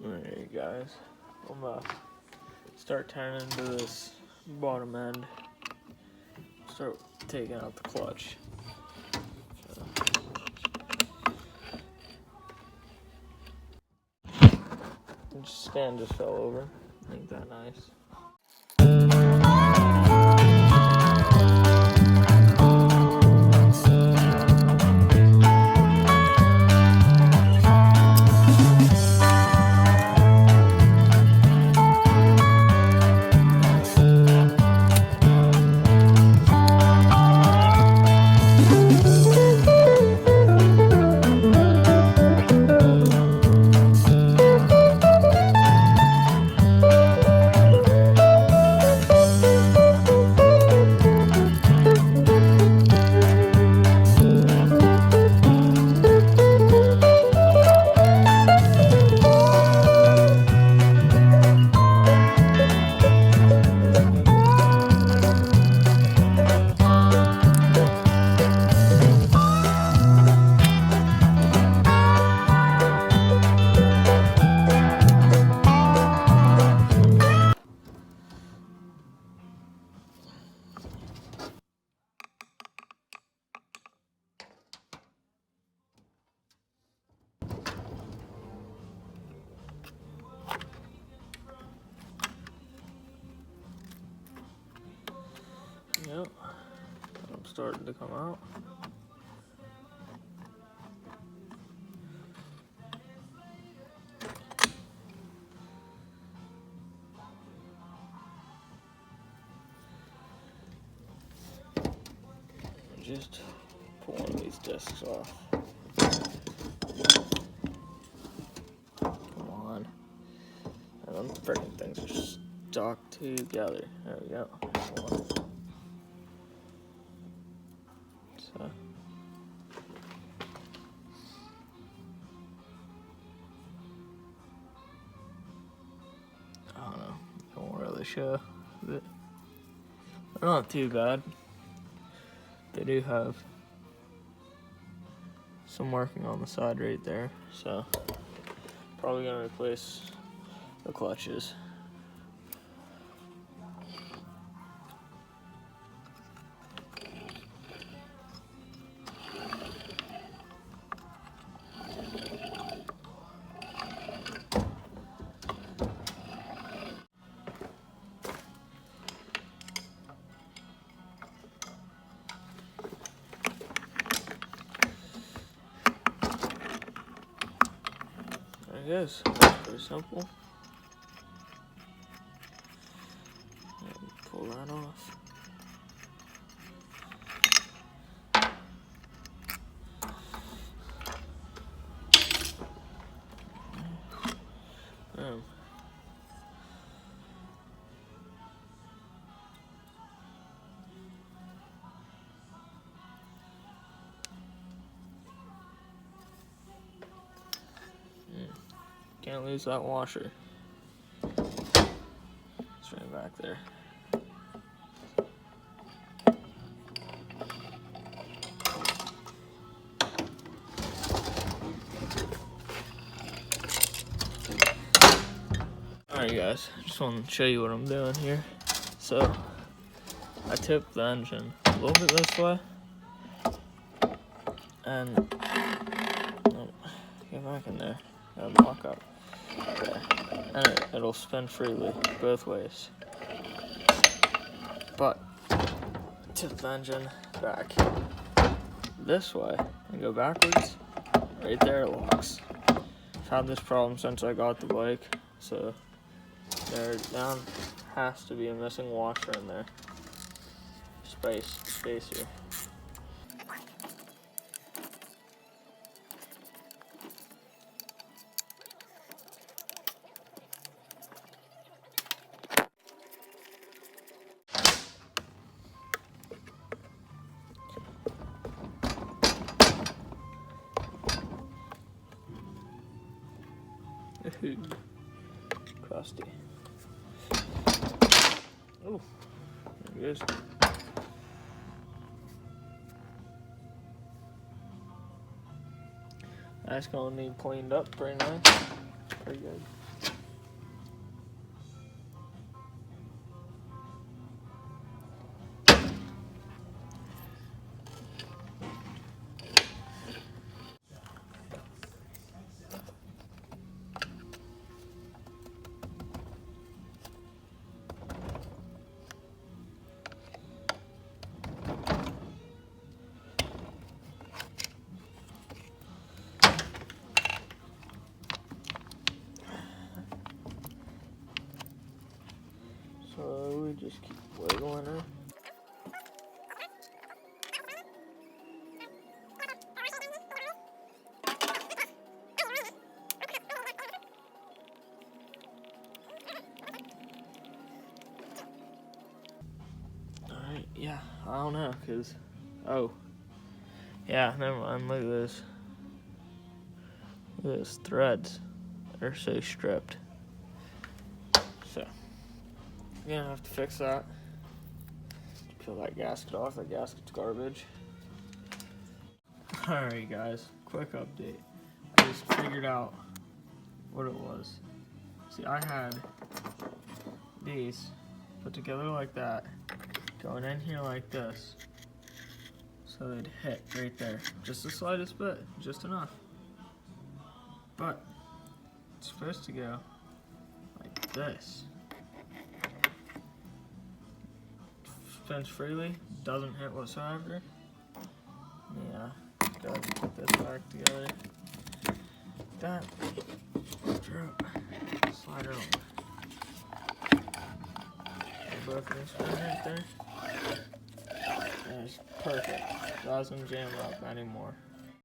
Alright guys, I'm gonna start turning into this bottom end, start taking out the clutch. Stand just fell over, ain't that nice? Yep, I'm starting to come out. Just pull one of these discs off. Come on. And them freaking things are stuck together. There we go. One. So. I don't know. I won't really show. But they're not too bad. They do have some marking on the side right there, so probably gonna replace the clutches. There it is. Pretty simple. And pull that off. Boom. Can't lose that washer. It's right back there. Alright guys, just want to show you what I'm doing here. So, I tipped the engine a little bit this way. And, get back in there, gotta lock up. Okay. And it'll spin freely both ways. But tip the engine back this way and go backwards. Right there it locks. I've had this problem since I got the bike, so there down has to be a missing washer in there. Spacer. Crusty. Oh, there it is. That's gonna need cleaned up pretty nice. Pretty good. don't know, cause, oh, yeah, never mind, look at this. Look at those threads, they're so stripped. So, I'm gonna have to fix that. Peel that gasket off, that gasket's garbage. Alright guys, quick update. I just figured out what it was. See, I had these put together like that, going in here like this, so they'd hit right there. Just the slightest bit, just enough. But it's supposed to go like this. Spins freely, doesn't hit whatsoever. Yeah, go ahead and put this back together. That drop, slide it on. Both of these spin right there. And it's perfect. Doesn't jam up anymore.